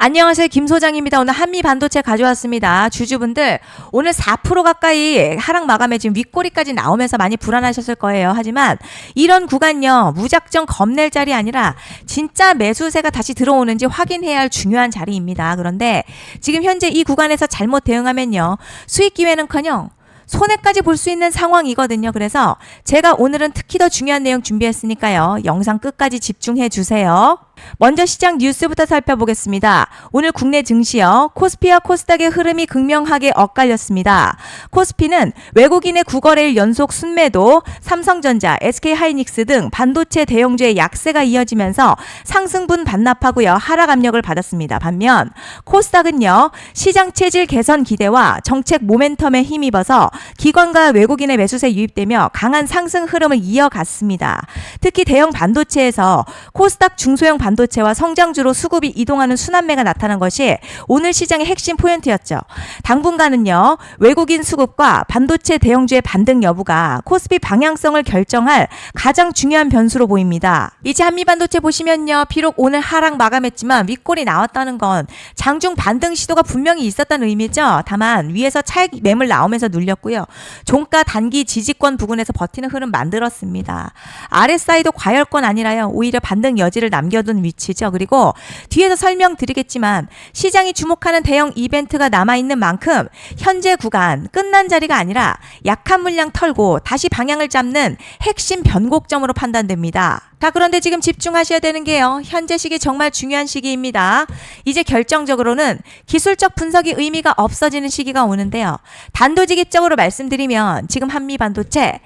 안녕하세요. 김 소장입니다. 오늘 한미 반도체 가져왔습니다. 주주분들 오늘 4% 가까이 하락 마감에 지금 윗꼬리까지 나오면서 많이 불안하셨을 거예요. 하지만 이런 구간요, 무작정 겁낼 자리 아니라 진짜 매수세가 다시 들어오는지 확인해야 할 중요한 자리입니다. 그런데 지금 현재 이 구간에서 잘못 대응하면요, 수익 기회는커녕 손해까지 볼 수 있는 상황이거든요. 그래서 제가 오늘은 특히 더 중요한 내용 준비했으니까요, 영상 끝까지 집중해 주세요. 먼저 시장 뉴스부터 살펴보겠습니다. 오늘 국내 증시요, 코스피와 코스닥의 흐름이 극명하게 엇갈렸습니다. 코스피는 외국인의 9거래일 연속 순매도, 삼성전자, SK하이닉스 등 반도체 대형주의 약세가 이어지면서 상승분 반납하고요, 하락 압력을 받았습니다. 반면 코스닥은요, 시장 체질 개선 기대와 정책 모멘텀에 힘입어서 기관과 외국인의 매수세 유입되며 강한 상승 흐름을 이어갔습니다. 특히 대형 반도체에서 코스닥 중소형 반도체와 성장주로 수급이 이동하는 순환매가 나타난 것이 오늘 시장의 핵심 포인트였죠. 당분간은요, 외국인 수급과 반도체 대형주의 반등 여부가 코스피 방향성을 결정할 가장 중요한 변수로 보입니다. 이제 한미반도체 보시면요, 비록 오늘 하락 마감했지만 윗골이 나왔다는 건 장중 반등 시도가 분명히 있었다는 의미죠. 다만 위에서 차익 매물 나오면서 눌렸고요, 종가 단기 지지권 부근에서 버티는 흐름 만들었습니다. RSI도 과열권 아니라요, 오히려 반등 여지를 남겨둔 위치죠. 그리고 뒤에서 설명드리겠지만 시장이 주목하는 대형 이벤트가 남아있는 만큼 현재 구간 끝난 자리가 아니라 약한 물량 털고 다시 방향을 잡는 핵심 변곡점으로 판단됩니다. 자, 그런데 지금 집중하셔야 되는 게요, 현재 시기 정말 중요한 시기입니다. 이제 결정적으로는 기술적 분석이 의미가 없어지는 시기가 오는데요. 단도직입적으로 말씀드리면 지금 한미반도체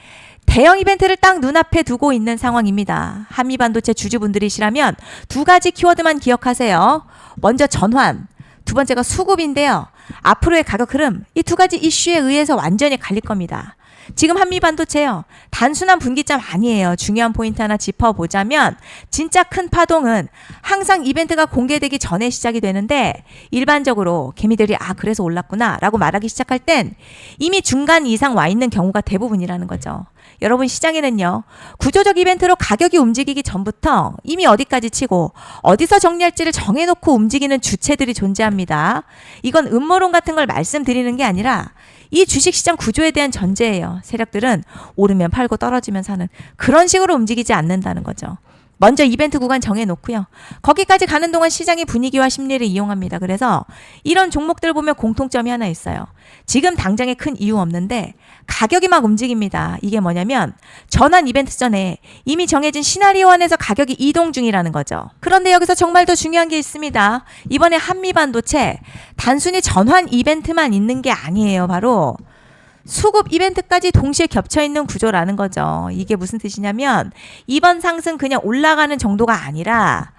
대형 이벤트를 딱 눈앞에 두고 있는 상황입니다. 한미반도체 주주분들이시라면 두 가지 키워드만 기억하세요. 먼저 전환, 두 번째가 수급인데요. 앞으로의 가격 흐름, 이 두 가지 이슈에 의해서 완전히 갈릴 겁니다. 지금 한미반도체요, 단순한 분기점 아니에요. 중요한 포인트 하나 짚어보자면 진짜 큰 파동은 항상 이벤트가 공개되기 전에 시작이 되는데, 일반적으로 개미들이 그래서 올랐구나 라고 말하기 시작할 땐 이미 중간 이상 와 있는 경우가 대부분이라는 거죠. 여러분, 시장에는요, 구조적 이벤트로 가격이 움직이기 전부터 이미 어디까지 치고 어디서 정리할지를 정해놓고 움직이는 주체들이 존재합니다. 이건 음모론 같은 걸 말씀드리는 게 아니라 이 주식시장 구조에 대한 전제예요. 세력들은 오르면 팔고 떨어지면 사는 그런 식으로 움직이지 않는다는 거죠. 먼저 이벤트 구간 정해놓고요, 거기까지 가는 동안 시장의 분위기와 심리를 이용합니다. 그래서 이런 종목들 보면 공통점이 하나 있어요. 지금 당장에 큰 이유 없는데 가격이 막 움직입니다. 이게 뭐냐면 전환 이벤트 전에 이미 정해진 시나리오 안에서 가격이 이동 중이라는 거죠. 그런데 여기서 정말 더 중요한 게 있습니다. 이번에 한미반도체 단순히 전환 이벤트만 있는 게 아니에요. 바로 수급 이벤트까지 동시에 겹쳐있는 구조라는 거죠. 이게 무슨 뜻이냐면 이번 상승 그냥 올라가는 정도가 아니라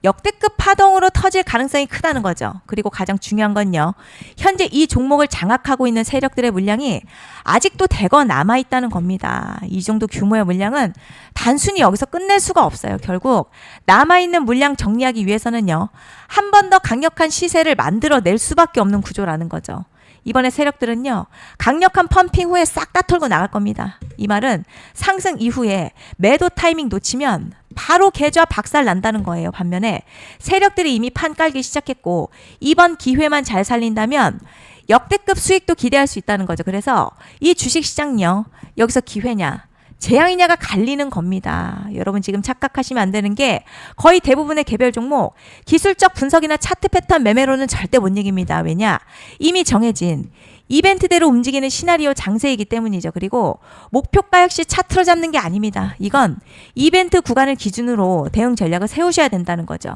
역대급 파동으로 터질 가능성이 크다는 거죠. 그리고 가장 중요한 건요, 현재 이 종목을 장악하고 있는 세력들의 물량이 아직도 대거 남아있다는 겁니다. 이 정도 규모의 물량은 단순히 여기서 끝낼 수가 없어요. 결국 남아있는 물량 정리하기 위해서는요, 한 번 더 강력한 시세를 만들어낼 수밖에 없는 구조라는 거죠. 이번에 세력들은요, 강력한 펌핑 후에 싹 다 털고 나갈 겁니다. 이 말은 상승 이후에 매도 타이밍 놓치면 바로 계좌 박살 난다는 거예요. 반면에 세력들이 이미 판 깔기 시작했고 이번 기회만 잘 살린다면 역대급 수익도 기대할 수 있다는 거죠. 그래서 이 주식시장요, 여기서 기회냐 재앙이냐가 갈리는 겁니다. 여러분, 지금 착각하시면 안 되는 게 거의 대부분의 개별 종목 기술적 분석이나 차트 패턴 매매로는 절대 못 이깁니다. 왜냐? 이미 정해진 이벤트대로 움직이는 시나리오 장세이기 때문이죠. 그리고 목표가 역시 차트로 잡는 게 아닙니다. 이건 이벤트 구간을 기준으로 대응 전략을 세우셔야 된다는 거죠.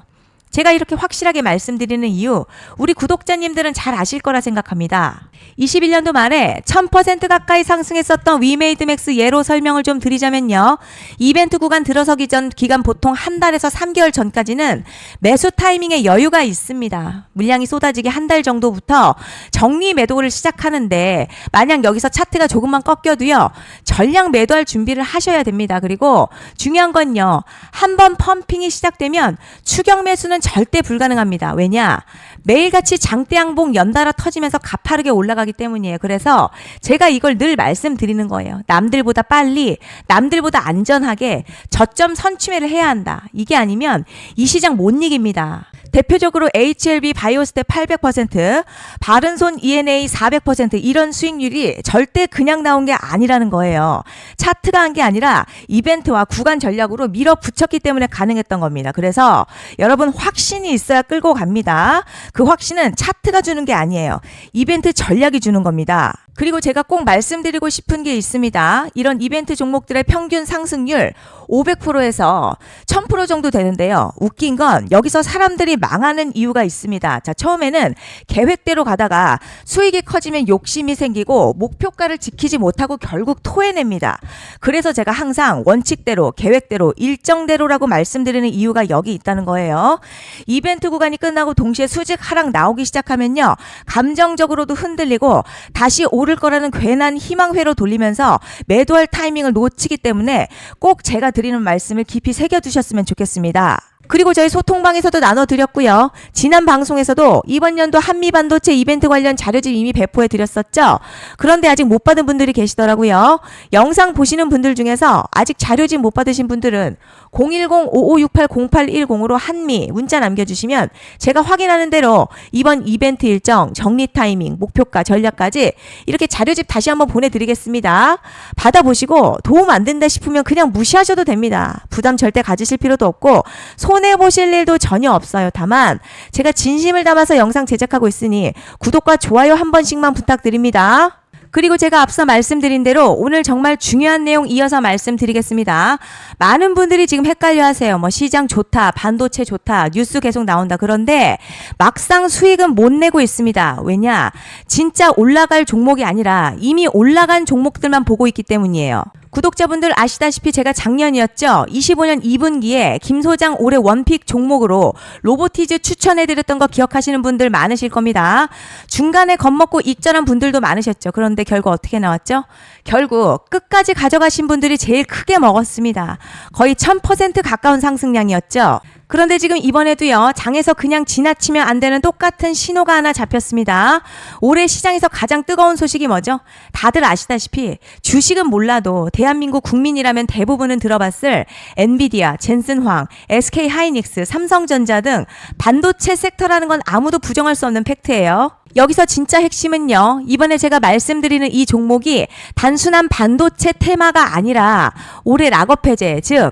제가 이렇게 확실하게 말씀드리는 이유, 우리 구독자님들은 잘 아실 거라 생각합니다. 21년도 말에 1000% 가까이 상승했었던 위메이드맥스 예로 설명을 좀 드리자면요, 이벤트 구간 들어서기 전 기간 보통 한 달에서 3개월 전까지는 매수 타이밍에 여유가 있습니다. 물량이 쏟아지기 한 달 정도부터 정리 매도를 시작하는데, 만약 여기서 차트가 조금만 꺾여도요, 전량 매도할 준비를 하셔야 됩니다. 그리고 중요한 건요, 한번 펌핑이 시작되면 추격 매수는 절대 불가능합니다. 왜냐? 매일같이 장대양봉 연달아 터지면서 가파르게 올라가기 때문이에요. 그래서 제가 이걸 늘 말씀드리는 거예요. 남들보다 빨리, 남들보다 안전하게 저점 선취매를 해야 한다. 이게 아니면 이 시장 못 이깁니다. 대표적으로 HLB 바이오스텝 800%, 바른손 ENA 400% 이런 수익률이 절대 그냥 나온 게 아니라는 거예요. 차트가 한 게 아니라 이벤트와 구간 전략으로 밀어붙였기 때문에 가능했던 겁니다. 그래서 여러분 확신이 있어야 끌고 갑니다. 그 확신은 차트가 주는 게 아니에요. 이벤트 전략이 주는 겁니다. 그리고 제가 꼭 말씀드리고 싶은 게 있습니다. 이런 이벤트 종목들의 평균 상승률 500%에서 1000% 정도 되는데요. 웃긴 건 여기서 사람들이 망하는 이유가 있습니다. 자, 처음에는 계획대로 가다가 수익이 커지면 욕심이 생기고 목표가를 지키지 못하고 결국 토해냅니다. 그래서 제가 항상 원칙대로, 계획대로, 일정대로라고 말씀드리는 이유가 여기 있다는 거예요. 이벤트 구간이 끝나고 동시에 수직 하락 나오기 시작하면요. 감정적으로도 흔들리고 다시 오를 거라는 괜한 희망회로 돌리면서 매도할 타이밍을 놓치기 때문에 꼭 제가 드리는 말씀을 깊이 새겨두셨으면 좋겠습니다. 그리고 저희 소통방에서도 나눠드렸고요. 지난 방송에서도 이번 연도 한미반도체 이벤트 관련 자료집 이미 배포해드렸었죠. 그런데 아직 못 받은 분들이 계시더라고요. 영상 보시는 분들 중에서 아직 자료집 못 받으신 분들은 010-5568-0810으로 한미 문자 남겨주시면 제가 확인하는 대로 이번 이벤트 일정, 정리 타이밍, 목표가, 전략까지 이렇게 자료집 다시 한번 보내드리겠습니다. 받아보시고 도움 안 된다 싶으면 그냥 무시하셔도 됩니다. 부담 절대 가지실 필요도 없고 손해보실 일도 전혀 없어요. 다만 제가 진심을 담아서 영상 제작하고 있으니 구독과 좋아요 한 번씩만 부탁드립니다. 그리고 제가 앞서 말씀드린 대로 오늘 정말 중요한 내용 이어서 말씀드리겠습니다. 많은 분들이 지금 헷갈려 하세요. 뭐 시장 좋다, 반도체 좋다, 뉴스 계속 나온다. 그런데 막상 수익은 못 내고 있습니다. 왜냐? 진짜 올라갈 종목이 아니라 이미 올라간 종목들만 보고 있기 때문이에요. 구독자분들 아시다시피 제가 작년이었죠. 25년 2분기에 김 소장 올해 원픽 종목으로 로보티즈 추천해드렸던 거 기억하시는 분들 많으실 겁니다. 중간에 겁먹고 익절한 분들도 많으셨죠. 그런데 결국 어떻게 나왔죠? 결국 끝까지 가져가신 분들이 제일 크게 먹었습니다. 거의 1000% 가까운 상승량이었죠. 그런데 지금 이번에도요, 장에서 그냥 지나치면 안 되는 똑같은 신호가 하나 잡혔습니다. 올해 시장에서 가장 뜨거운 소식이 뭐죠? 다들 아시다시피 주식은 몰라도 대한민국 국민이라면 대부분은 들어봤을 엔비디아, 젠슨황, SK 하이닉스, 삼성전자 등 반도체 섹터라는 건 아무도 부정할 수 없는 팩트예요. 여기서 진짜 핵심은요, 이번에 제가 말씀드리는 이 종목이 단순한 반도체 테마가 아니라 올해 락업 해제, 즉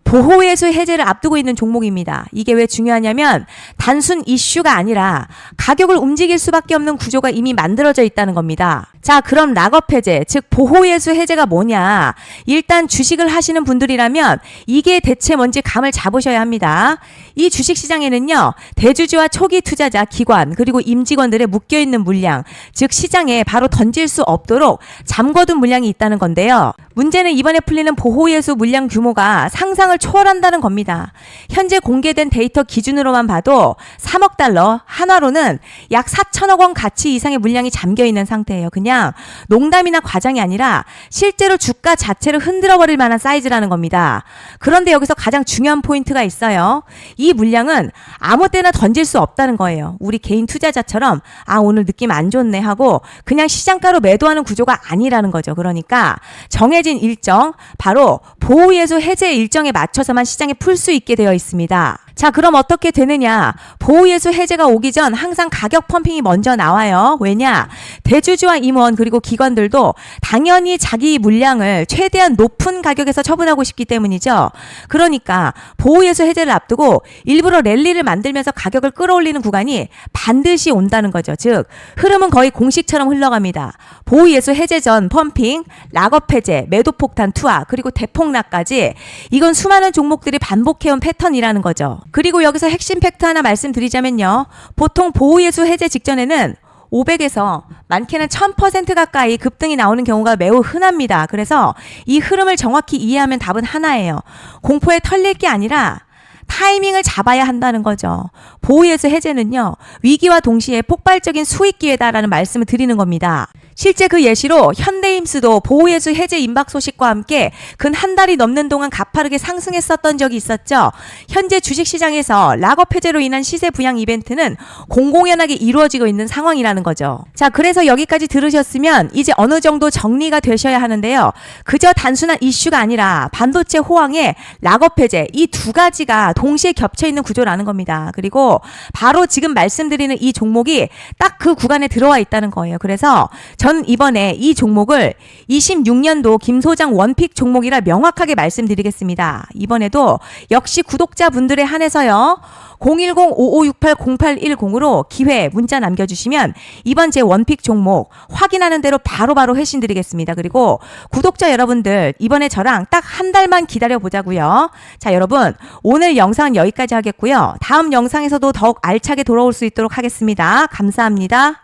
보호예수 해제를 앞두고 있는 종목입니다. 이게 왜 중요하냐면 단순 이슈가 아니라 가격을 움직일 수밖에 없는 구조가 이미 만들어져 있다는 겁니다. 자, 그럼 락업 해제, 즉 보호예수 해제가 뭐냐? 일단 주식을 하시는 분들이라면 이게 대체 뭔지 감을 잡으셔야 합니다. 이 주식시장에는요, 대주주와 초기 투자자, 기관, 그리고 임직원들의 묶여있는 물량, 즉 시장에 바로 던질 수 없도록 잠궈둔 물량이 있다는 건데요. 문제는 이번에 풀리는 보호예수 물량 규모가 상상을 초월한다는 겁니다. 현재 공개된 데이터 기준으로만 봐도 3억 달러, 한화로는 약 4천억 원 가치 이상의 물량이 잠겨있는 상태예요. 그냥 농담이나 과장이 아니라 실제로 주가 자체를 흔들어버릴 만한 사이즈라는 겁니다. 그런데 여기서 가장 중요한 포인트가 있어요. 이 물량은 아무 때나 던질 수 없다는 거예요. 우리 개인 투자자처럼 오늘 느낌 안 좋네 하고 그냥 시장가로 매도하는 구조가 아니라는 거죠. 그러니까 정해진 일정, 바로 보호예수 해제 일정에 맞춰서만 시장에 풀 수 있게 되어 있습니다. 자, 그럼 어떻게 되느냐? 보호예수 해제가 오기 전 항상 가격 펌핑이 먼저 나와요. 왜냐? 대주주와 임원 그리고 기관들도 당연히 자기 물량을 최대한 높은 가격에서 처분하고 싶기 때문이죠. 그러니까 보호예수 해제를 앞두고 일부러 랠리를 만들면서 가격을 끌어올리는 구간이 반드시 온다는 거죠. 즉 흐름은 거의 공식처럼 흘러갑니다. 보호예수 해제 전 펌핑, 락업 해제, 매도 폭탄 투하, 그리고 대폭락까지 이건 수많은 종목들이 반복해온 패턴이라는 거죠. 그리고 여기서 핵심 팩트 하나 말씀드리자면요. 보통 보호예수 해제 직전에는 500에서 많게는 1000% 가까이 급등이 나오는 경우가 매우 흔합니다. 그래서 이 흐름을 정확히 이해하면 답은 하나예요. 공포에 털릴 게 아니라 타이밍을 잡아야 한다는 거죠. 보호예수 해제는요, 위기와 동시에 폭발적인 수익 기회다라는 말씀을 드리는 겁니다. 실제 그 예시로 현대임스도 보호예수 해제 임박 소식과 함께 근 한 달이 넘는 동안 가파르게 상승했었던 적이 있었죠. 현재 주식시장에서 락업 해제로 인한 시세 부양 이벤트는 공공연하게 이루어지고 있는 상황이라는 거죠. 자, 그래서 여기까지 들으셨으면 이제 어느 정도 정리가 되셔야 하는데요. 그저 단순한 이슈가 아니라 반도체 호황에 락업 해제 이 두 가지가 동시에 겹쳐 있는 구조라는 겁니다. 그리고 바로 지금 말씀드리는 이 종목이 딱 그 구간에 들어와 있다는 거예요. 그래서 전 이번에 이 종목을 26년도 김 소장 원픽 종목이라 명확하게 말씀드리겠습니다. 이번에도 역시 구독자분들에 한해서요. 010-5568-0810으로 기회 문자 남겨주시면 이번 제 원픽 종목 확인하는 대로 바로바로 회신 드리겠습니다. 그리고 구독자 여러분들 이번에 저랑 딱 한 달만 기다려보자고요. 자, 여러분 오늘 영상은 여기까지 하겠고요. 다음 영상에서도 더욱 알차게 돌아올 수 있도록 하겠습니다. 감사합니다.